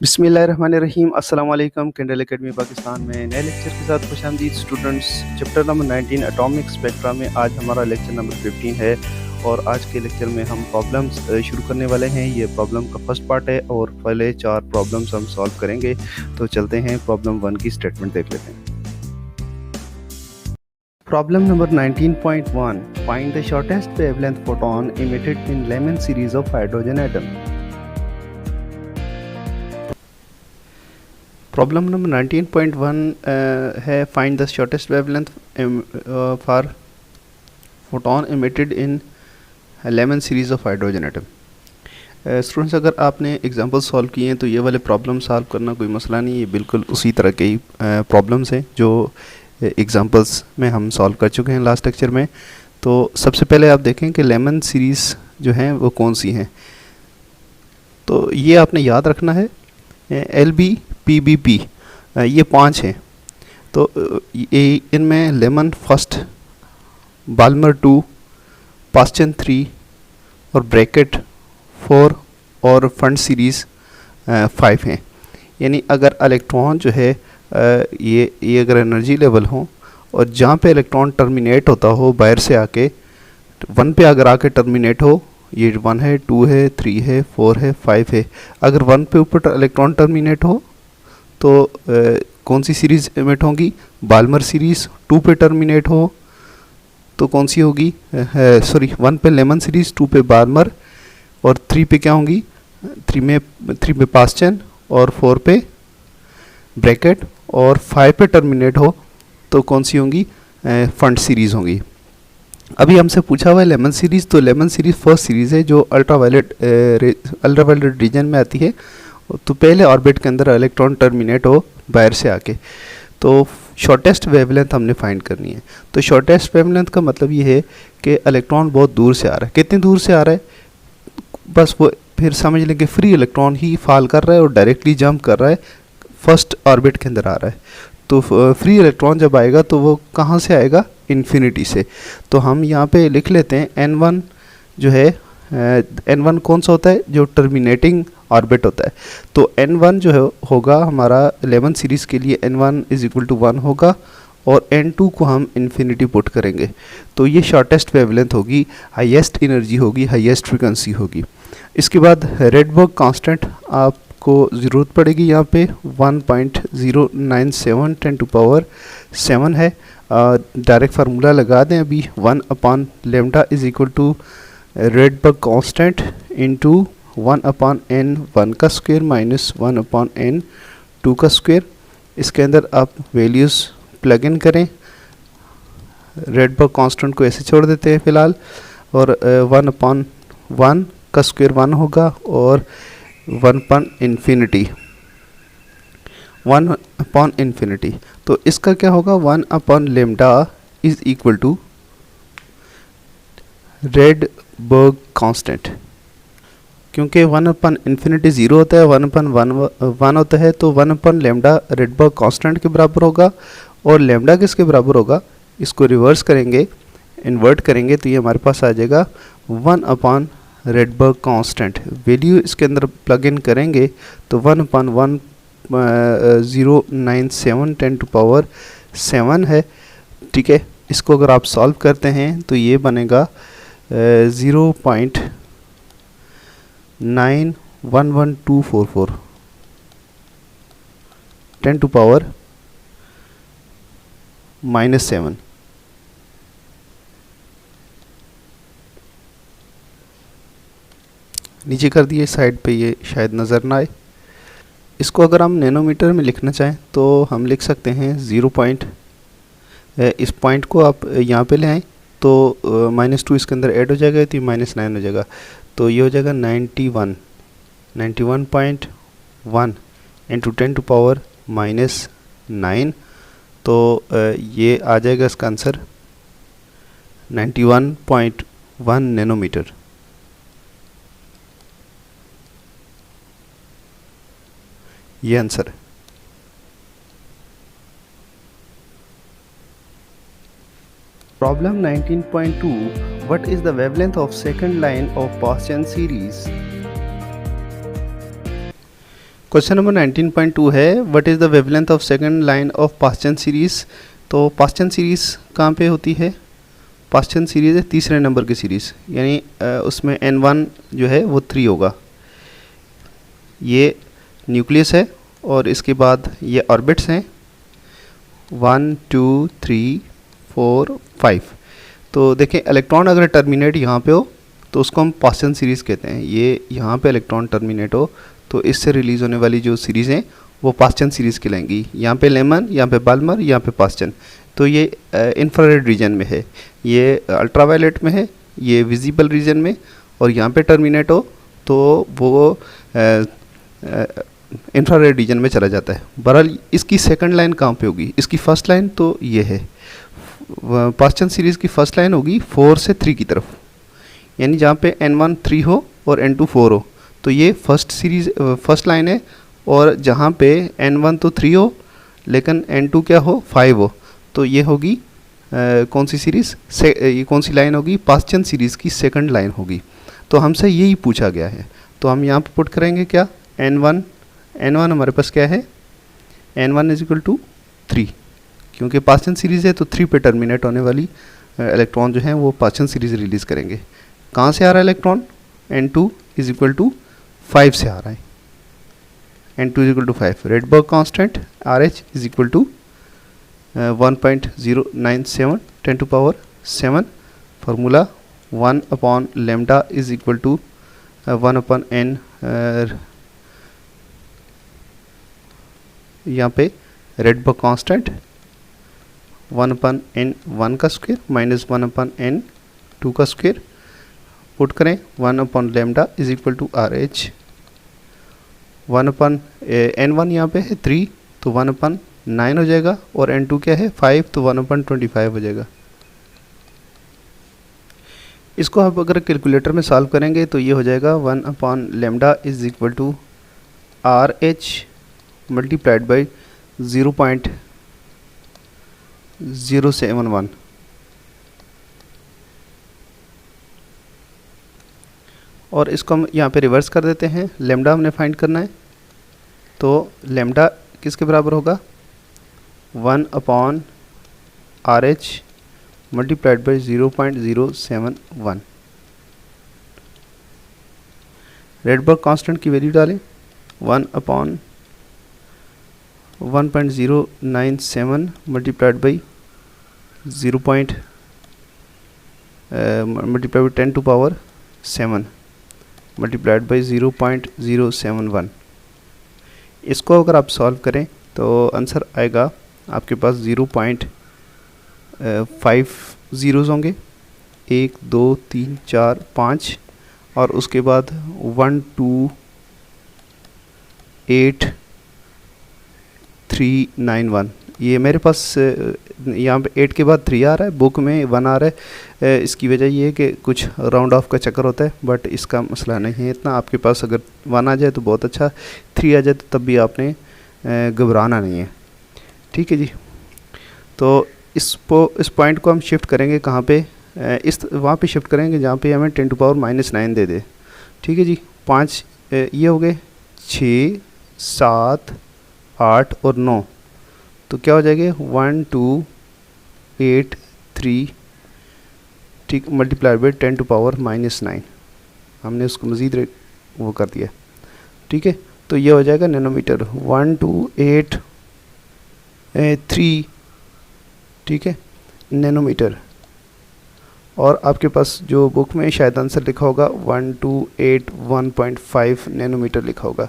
बिस्मिल्लाहिर्रहमानिर्रहीम अस्सलाम वालेकुम। कैंडल एकेडमी पाकिस्तान में नए लेक्चर के साथ खुशामदीद students. Chapter number 19 atomic spectra में आज हमारा लेक्चर नंबर 15 है और आज के लेक्चर में हम प्रॉब्लम्स शुरू करने वाले हैं। ये प्रॉब्लम का फर्स्ट पार्ट है और पहले 4 प्रॉब्लम्स हम सॉल्व करेंगे। तो चलते हैं प्रॉब्लम 1 की स्टेटमेंट देख लेते हैं। Problem number 19.1 find the shortest wavelength photon emitted in Lyman series of hydrogen atom. Problem number 19.1 है find the shortest wavelength for photon emitted in Lyman series of hydrogen atom. Students, अगर आपने example solve किए हैं तो ये वाले problem solve करना कोई मसला नहीं है। ये बिल्कुल उसी तरह के ही प्रॉब्लम्स हैं जो एग्जांपल्स में हम सॉल्व कर चुके हैं लास्ट लेक्चर में। तो सबसे पहले आप देखें कि लेमन सीरीज़ जो हैं वो कौन सी हैं। तो ये आपने याद रखना है, LB PBP ये 5 हैं। तो ये इनमें लेमन फर्स्ट, बाल्मर 2, पास्चन 3 और ब्रैकेट 4 और फंड सीरीज़ 5 हैं। यानी अगर इलेक्ट्रॉन जो है ये अगर एनर्जी लेवल हो और जहाँ पे इलेक्ट्रॉन टर्मिनेट होता हो बाहर से आके 1 पे अगर आके टर्मिनेट हो, ये 1 है, 2 है, 3 है, 4 है, 5 है। अगर 1 पे ऊपर इलेक्ट्रॉन टर्मिनेट हो तो कौन सी सीरीज़ एमिट होंगी? Balmer series. 2 पे टर्मिनेट हो तो कौन सी होगी? 1 पे लेमन सीरीज़, 2 पे बाल्मर और 3 पे क्या होंगी? 3 पे पास्चन और 4 पे ब्रैकेट और 5 पे टर्मिनेट हो तो कौन सी होंगी? फंड सीरीज़ होंगी। अभी हमसे पूछा हुआ है लेमन सीरीज़, तो लेमन सीरीज़ फर्स्ट सीरीज़ है जो अल्ट्रावायलेट रीजन में आती है। तो पहले ऑर्बिट के अंदर इलेक्ट्रॉन टर्मिनेट हो बाहर से आके, तो शॉर्टेस्ट वेवलेंथ हमने फाइंड करनी है। तो शॉर्टेस्ट वेवलेंथ का मतलब ये है कि इलेक्ट्रॉन बहुत दूर से आ रहा है। कितनी दूर से आ रहा है? बस वो फिर समझ लें कि फ्री इलेक्ट्रॉन ही फॉल कर रहा है और डायरेक्टली जंप कर रहा है, फर्स्ट ऑर्बिट के अंदर आ रहा है। तो फ्री इलेक्ट्रॉन जब आएगा तो वो कहाँ से आएगा? इन्फिनिटी से। तो हम यहाँ पे लिख लेते हैं N1 जो है, N1 कौन सा होता है? जो टर्मिनेटिंग ऑर्बिट होता है। तो N1 जो है होगा हमारा लेमन सीरीज़ के लिए N1 इज इक्वल टू 1 होगा और N2 को हम इन्फिनिटी पुट करेंगे। तो ये शॉर्टेस्ट वेवलेंथ होगी, हाईएस्ट एनर्जी होगी, हाईएस्ट फ्रीक्वेंसी होगी। इसके बाद रेडबर्ग कांस्टेंट आपको ज़रूरत पड़ेगी यहाँ पे 1.097 10⁻⁷ है। डायरेक्ट फार्मूला लगा दें अभी। 1/λ is equal to Rydberg constant into 1/n 1 का स्क्वायर माइनस 1/n 2 का स्क्वायर। इसके अंदर आप वैल्यूज़ प्लग इन करें। रेडबर्ग कांस्टेंट को ऐसे छोड़ देते हैं फ़िलहाल और 1/1 का स्क्वायर 1 होगा और 1/∞ तो इसका क्या होगा? 1/λ is equal to Rydberg constant. क्योंकि 1/∞ 0 होता है, 1/1 होता है, तो 1/λ रेडबर्ग कांस्टेंट के बराबर होगा। और लैम्डा किसके बराबर होगा? इसको रिवर्स करेंगे, इन्वर्ट करेंगे तो ये हमारे पास आ जाएगा 1/ रेडबर्ग कांस्टेंट। वैल्यू इसके अंदर प्लग इन करेंगे तो 1/1097 10⁻⁷ है। ठीक है, इसको अगर आप सॉल्व करते हैं तो ये बनेगा 0.911244 10⁻⁷ नीचे कर दिए साइड पे, ये शायद नज़र ना आए। इसको अगर हम नैनोमीटर में लिखना चाहें तो हम लिख सकते हैं 0 पॉइंट, इस पॉइंट को आप यहाँ पे ले आएँ तो -2 इसके अंदर ऐड हो जाएगा तो ये -9 हो जाएगा। तो ये हो जाएगा 91.1 इंटू 10⁻⁹। तो ये आ जाएगा इसका आंसर 91.1 नैनोमीटर। ये आंसर है। Problem 19.2 What is the wavelength of second line of Paschen series? Question number 19.2 है what is the wavelength of second line of Paschen series. तो पास्चन सीरीज़ कहाँ पे होती है? पास्चन सीरीज़ है तीसरे नंबर की सीरीज़, यानी उसमें n1 जो है वो 3 होगा। ये न्यूक्लियस है और इसके बाद ये ऑर्बिट्स हैं 1 2 3 4 5। तो देखें इलेक्ट्रॉन अगर टर्मिनेट यहाँ पे हो तो उसको हम पास्चन सीरीज़ कहते हैं। ये यहाँ पे इलेक्ट्रॉन टर्मिनेट हो तो इससे रिलीज़ होने वाली जो सीरीज़ हैं वो पास्चन सीरीज़ कहलाएंगी। यहाँ पे लेमन, यहाँ पे बाल्मर, यहाँ पे पास्चन। तो ये इंफ्रारेड रीजन में है, ये अल्ट्रावायलेट में है, ये विजिबल रीजन में, और यहाँ पे टर्मिनेट हो तो वो इंफ्रारेड रीजन में चला जाता है। बहरहाल इसकी सेकंड लाइन कहाँ पे होगी? इसकी फर्स्ट लाइन तो ये है, पास्चन सीरीज़ की फर्स्ट लाइन होगी 4 से 3 की तरफ, यानी जहाँ पे n1 3 हो और n2 4 हो तो ये फर्स्ट लाइन है। और जहाँ पे n1 तो 3 हो लेकिन n2 क्या हो 5 हो तो ये होगी कौन सी सीरीज़ से, ये कौन सी लाइन होगी? पास्चन सीरीज़ की सेकंड लाइन होगी। तो हमसे यही पूछा गया है, तो हम यहाँ पे पुट करेंगे क्या? n1 हमारे पास क्या है? n1 इज इक्वल टू 3, क्योंकि पास्चन सीरीज़ है तो 3 पे टर्मिनेट होने वाली इलेक्ट्रॉन जो हैं वो पास्चन सीरीज़ रिलीज़ करेंगे। कहाँ से आ रहा है electron? n2 is equal to 5 से आ रहा है, n2 is equal to 5। Rydberg constant RH is equal to 1.097 10⁻⁷। Formula 1 upon lambda is equal to 1 upon n, यहाँ पे रेडबर्ग कांस्टेंट 1 अपॉन n 1 का स्क्वायर माइनस 1 अपॉन n 2 का square. Put करें 1 upon lambda is equal to RH। 1 upon n1 यहाँ पे है 3 तो 1 upon 9 हो जाएगा, और n2 क्या है 5 तो 1 अपॉन 25 हो जाएगा। इसको आप अगर कैलकुलेटर में सॉल्व करेंगे तो ये हो जाएगा 1 upon lambda is equal to RH multiplied by 0.071। और इसको हम यहाँ पे रिवर्स कर देते हैं, लेमडा हमने फाइंड करना है तो लेमडा किसके बराबर होगा? 1 upon RH multiplied by 0.071। Rydberg constant की वैल्यू डालें 1 upon 1.097 multiplied by 10⁻7 multiplied by 0.071। इसको अगर आप सॉल्व करें तो आंसर आएगा आपके पास 0.5 ज़ीरोज़ होंगे, 1 2 3 4 5, और उसके बाद 1 2 8 3 9 1। ये मेरे पास यहाँ पे 8 के बाद 3 आ रहा है, बुक में 1 आ रहा है। इसकी वजह ये है कि कुछ राउंड ऑफ का चक्कर होता है, बट इसका मसला नहीं है इतना। आपके पास अगर 1 आ जाए तो बहुत अच्छा, 3 आ जाए तो तब भी आपने घबराना नहीं है। ठीक है जी। तो इस पॉइंट को हम शिफ्ट करेंगे कहाँ पे? वहाँ पे शिफ्ट करेंगे जहाँ पे हमें 10⁻⁹ दे दे। ठीक है जी। 5 ये हो गए, 6 7 8 और 9, तो क्या हो जाएगा 1 2 8 3, ठीक, मल्टीप्लाइड बाई 10⁻⁹। हमने उसको मज़ीद वो कर दिया। ठीक है, तो ये हो जाएगा नैनोमीटर 1 2 8 3, ठीक है, नैनोमीटर। और आपके पास जो बुक में शायद आंसर लिखा होगा 1281.5 नैनोमीटर लिखा होगा,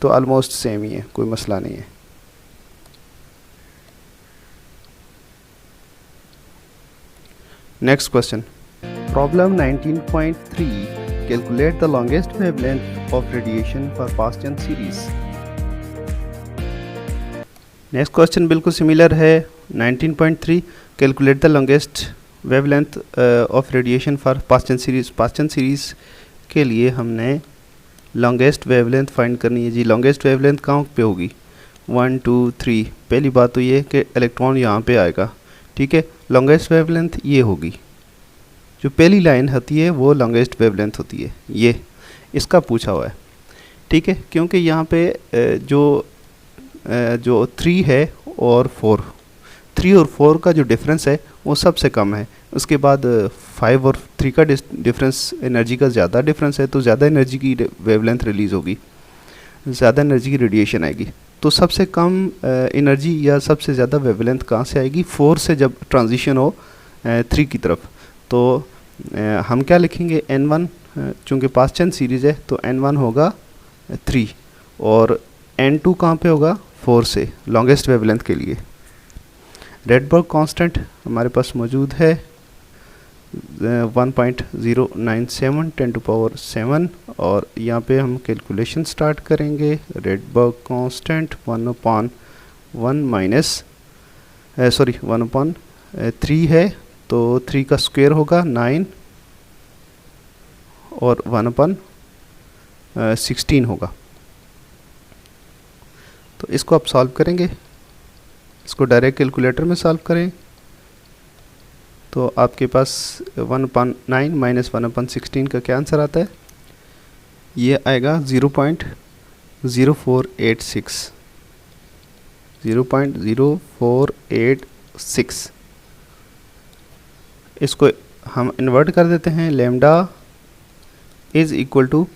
तो ऑलमोस्ट सेम ही है, कोई मसला नहीं है। Next question, problem 19.3, calculate the longest wavelength of radiation for Paschen series. Next question बिल्कुल सिमिलर है। 19.3, calculate the longest wavelength of radiation for Paschen series. Paschen series के लिए हमने लॉन्गेस्ट वेवलेंथ फाइंड करनी है जी। लॉन्गेस्ट वेवलेंथ कहाँ पे होगी? 1 2 3। पहली बात तो ये कि इलेक्ट्रॉन यहाँ पे आएगा, ठीक है। लॉन्गेस्ट वेवलेंथ ये होगी, जो पहली लाइन होती है वो लॉन्गेस्ट वेवलेंथ होती है, ये इसका पूछा हुआ है, ठीक है, क्योंकि यहाँ पे जो 3 है और 4, 3 और 4 का जो डिफरेंस है वो सबसे कम है। उसके बाद 5 और 3 का डिफरेंस, एनर्जी का ज़्यादा डिफरेंस है, तो ज़्यादा एनर्जी की वेवलेंथ रिलीज़ होगी, ज़्यादा एनर्जी की रेडिएशन आएगी। तो सबसे कम एनर्जी या सबसे ज़्यादा वेवलेंथ कहाँ से आएगी? 4 से जब ट्रांजिशन हो 3 की तरफ, तो हम क्या लिखेंगे? N1, चूँकि पास चेंज सीरीज़ है तो N1 होगा 3 और N2 कहाँ पे होगा? 4 से, लॉन्गेस्ट वेवलेंथ के लिए। रेडबर्ग कांस्टेंट हमारे पास मौजूद है 1.097 10⁻⁷, और यहाँ पे हम कैलकुलेशन स्टार्ट करेंगे। रेडबर्ग कांस्टेंट 1/3 है, तो 3 का स्क्वायर होगा 9 और 1/16 होगा। तो इसको आप सॉल्व करेंगे, इसको डायरेक्ट कैलकुलेटर में सॉल्व करें तो आपके पास 1/9 माइनस 1/16 का क्या आंसर आता है? ये आएगा 0.0486, 0.0486। इसको हम इन्वर्ट कर देते हैं। Lambda is equal to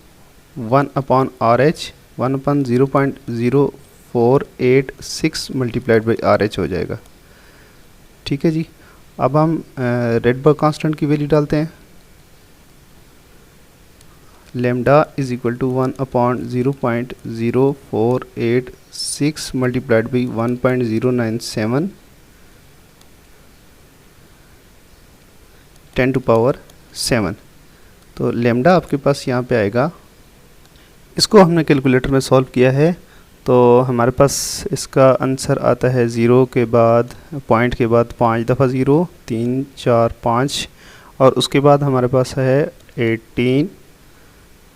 1/RH, 1/0.0486 multiplied by RH हो जाएगा। ठीक है जी। अब हम रेडबर्ग कांस्टेंट की वैल्यू डालते हैं। Lambda is equal to 1/0.0486 multiplied by 1.097 10⁻⁷। तो लैम्डा आपके पास यहाँ पे आएगा। इसको हमने कैलकुलेटर में सॉल्व किया है तो हमारे पास इसका आंसर आता है 0 के बाद, पॉइंट के बाद 5 दफ़ा 0, 3 4 5, और उसके बाद हमारे पास है 18,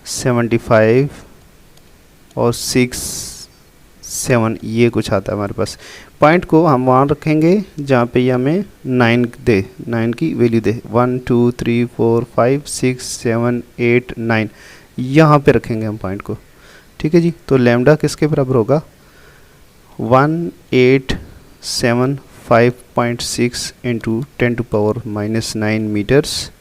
75 और 6 7, ये कुछ आता है हमारे पास। पॉइंट को हम वहाँ रखेंगे जहाँ पे ये हमें 9 की वैल्यू दे। 1 2 3 4 5 6 7 8 9 यहाँ पे रखेंगे हम पॉइंट को। ठीक है जी। तो लैम्डा किसके बराबर होगा? 1875.6 इंटू 10⁻⁹ मीटर्स,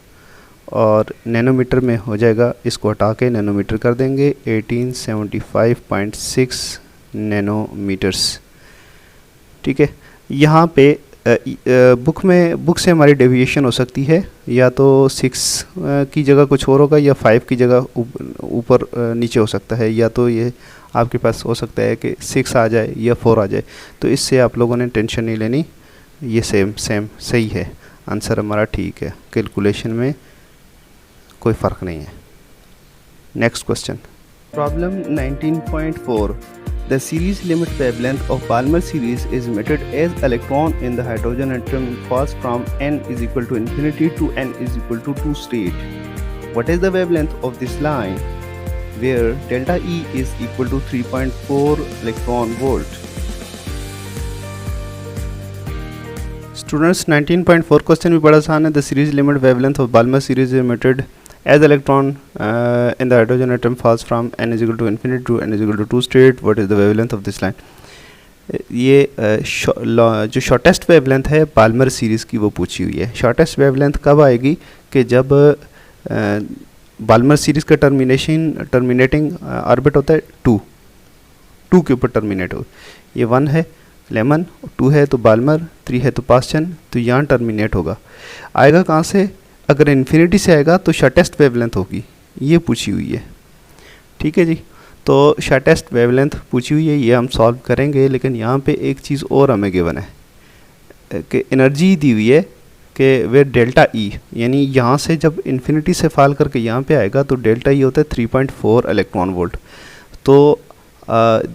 और नैनोमीटर में हो जाएगा, इसको हटा के नैनोमीटर कर देंगे, 1875.6 नैनोमीटर्स। ठीक है। यहाँ पे बुक से हमारी डेविएशन हो सकती है, या तो 6 की जगह कुछ और होगा, या 5 की जगह ऊपर नीचे हो सकता है, या तो ये आपके पास हो सकता है कि 6 आ जाए या 4 आ जाए। तो इससे आप लोगों ने टेंशन नहीं लेनी, ये सेम सही है, आंसर हमारा ठीक है, कैलकुलेशन में कोई फ़र्क नहीं है। Next question, problem 19.4। The series limit wavelength of Balmer series is measured as electron in the hydrogen atom falls from n is equal to infinity to n is equal to 2 state. What is the wavelength of this line where delta E is equal to 3.4 electron volt? Students, 19.4 question भी बड़ा आसान है। The series limit wavelength of Balmer series is measured as electron in the hydrogen atom falls from n is equal to infinity to n is equal to 2 state. What is the wavelength of this line? ये जो shortest wavelength है Balmer series की वो पूछी हुई है। Shortest wavelength कब आएगी? कि जब बाल्मर सीरीज़ का टर्मिनेटिंग ऑर्बिट होता है 2 के ऊपर टर्मिनेट हो। ये 1 है लेमन, 2 है तो बाल्मर, 3 है तो पास्चन, तो यहाँ टर्मिनेट होगा। आएगा कहाँ से? अगर इन्फिनिटी से आएगा तो शॉर्टेस्ट वेवलेंथ होगी, ये पूछी हुई है। ठीक है जी। तो शॉर्टेस्ट वेवलेंथ पूछी हुई है, ये हम सॉल्व करेंगे, लेकिन यहाँ पे एक चीज़ और हमें गिवन है कि एनर्जी दी हुई है कि वे डेल्टा ई, यानी यहाँ से जब इन्फिनिटी से फॉल करके यहाँ पे आएगा तो डेल्टा ई होता है 3.4 इलेक्ट्रॉन वोल्ट। तो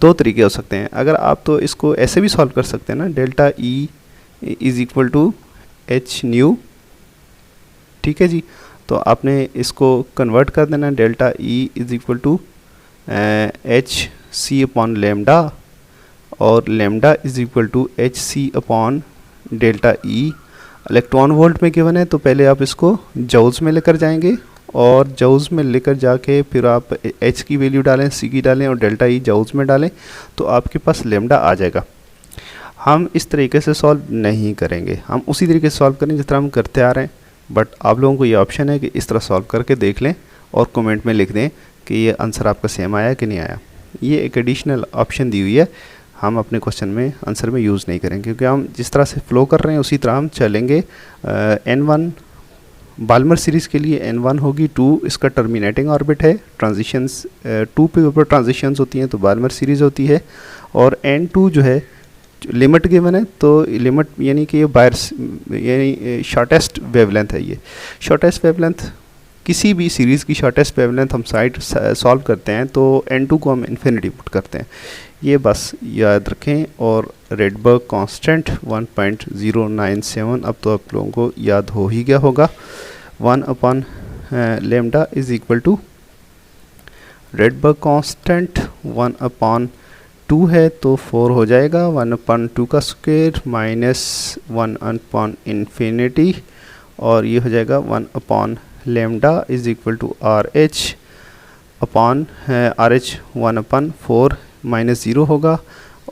2 तरीके हो सकते हैं। अगर आप तो इसको ऐसे भी सॉल्व कर सकते हैं ना, delta E is equal to H nu. ठीक है जी। तो आपने इसको कन्वर्ट कर देना, delta E is equal to H C upon lambda, और lambda is equal to H C upon delta E. Electron volt में गिवन है तो पहले आप इसको जूल्स में लेकर जाएंगे और जाउज़ में लेकर जाके फिर आप h की वैल्यू डालें, c की डालें और डेल्टा ई जाउज़ में डालें तो आपके पास लेमडा आ जाएगा। हम इस तरीके से सॉल्व नहीं करेंगे, हम उसी तरीके से सॉल्व करेंगे जिस तरह हम करते आ रहे हैं, बट आप लोगों को ये ऑप्शन है कि इस तरह सॉल्व करके देख लें और कमेंट में लिख दें कि ये आंसर आपका सेम आया कि नहीं आया। ये एक एडिशनल ऑप्शन दी हुई है, हम अपने क्वेश्चन में आंसर में यूज़ नहीं करेंगे क्योंकि हम जिस तरह से फ्लो कर रहे हैं उसी तरह हम चलेंगे। N1 बाल्मर सीरीज़ के लिए N1 होगी 2, इसका टर्मिनेटिंग ऑर्बिट है, ट्रांजिशंस 2 पे ऊपर ट्रांजिशंस होती हैं तो बाल्मर सीरीज़ होती है। और N2 जो है लिमिट गिवन है तो लिमिट यानी कि ये बायर्स यानी शॉर्टेस्ट वेवलेंथ है। ये शॉर्टेस्ट वेवलेंथ किसी भी सीरीज़ की शॉर्टेस्ट वेवलेंथ हम साइड सॉल्व करते हैं तो N2 को हम इन्फिनिटी पुट करते हैं, ये बस याद रखें। और रेडबर्ग कांस्टेंट 1.097 अब तो आप लोगों को याद हो ही गया होगा। 1 upon lambda is equal to Rydberg constant 1 upon 2 है तो 4 हो जाएगा, 1 अपॉन 2 का स्क्वायर माइनस 1 अपॉन इन्फिनिटी और ये हो जाएगा 1 upon lambda is equal to R H upon R H 1 upon 4 minus 0 होगा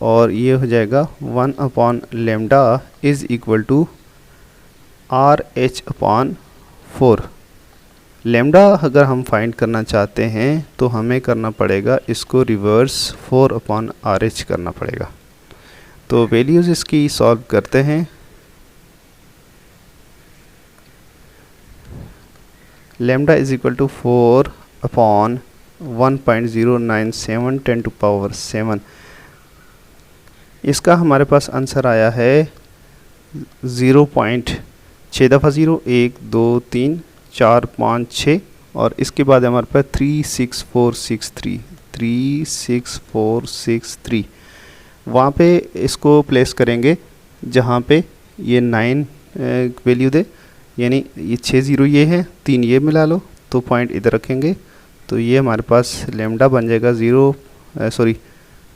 और ये हो जाएगा 1 upon lambda is equal to R H upon 4। Lambda अगर हम फाइंड करना चाहते हैं तो हमें करना पड़ेगा इसको रिवर्स 4 अपॉन आर एच करना पड़ेगा। तो वैल्यूज़ इसकी सॉल्व करते हैं। Lambda is equal to 4 upon 1.097 10 to power 7। इसका हमारे पास आंसर आया है 0.6 दफ़ा 0 1 2 3 4 5 6 और इसके बाद हमारे पास 36463 वहाँ पे इसको प्लेस करेंगे जहाँ पे ये 9 वैल्यू दे, यानी ये 6 0 ये है, 3 ये मिला लो तो पॉइंट इधर रखेंगे तो ये हमारे पास लेमडा बन जाएगा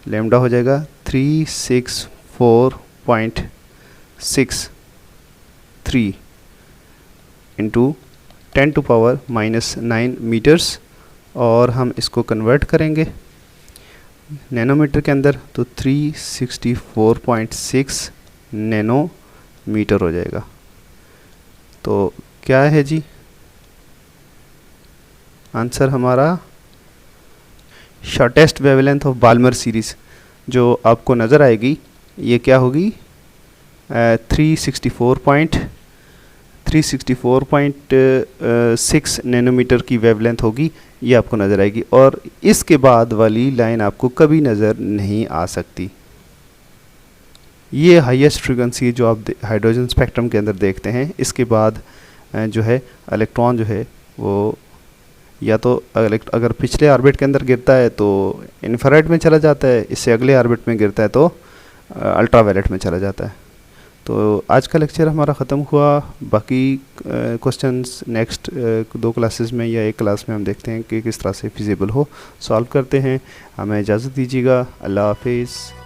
लेमडा हो जाएगा 364.63 into 10 to power minus 9 metres और हम इसको कन्वर्ट करेंगे नैनोमीटर के अंदर तो 364.6 नैनोमीटर हो जाएगा। तो क्या है जी आंसर हमारा? Shortest wavelength of Balmer series जो आपको नज़र आएगी ये क्या होगी 364.6 नैनोमीटर की वेवलेंथ होगी, ये आपको नज़र आएगी और इसके बाद वाली लाइन आपको कभी नज़र नहीं आ सकती। ये हाईएस्ट फ्रीक्वेंसी जो आप हाइड्रोजन स्पेक्ट्रम के अंदर देखते हैं। इसके बाद जो है इलेक्ट्रॉन जो है वो या तो अगर पिछले ऑर्बिट के अंदर गिरता है तो इंफ्रारेड में चला जाता है, इससे अगले ऑर्बिट में गिरता है तो अल्ट्रावायलेट में चला जाता है। तो आज का लेक्चर हमारा ख़त्म हुआ। बाकी क्वेश्चंस नेक्स्ट 2 क्लासेस में या 1 क्लास में हम देखते हैं कि किस तरह से फिजिबल हो, सॉल्व करते हैं। हमें इजाज़त दीजिएगा। अल्लाह हाफिज़।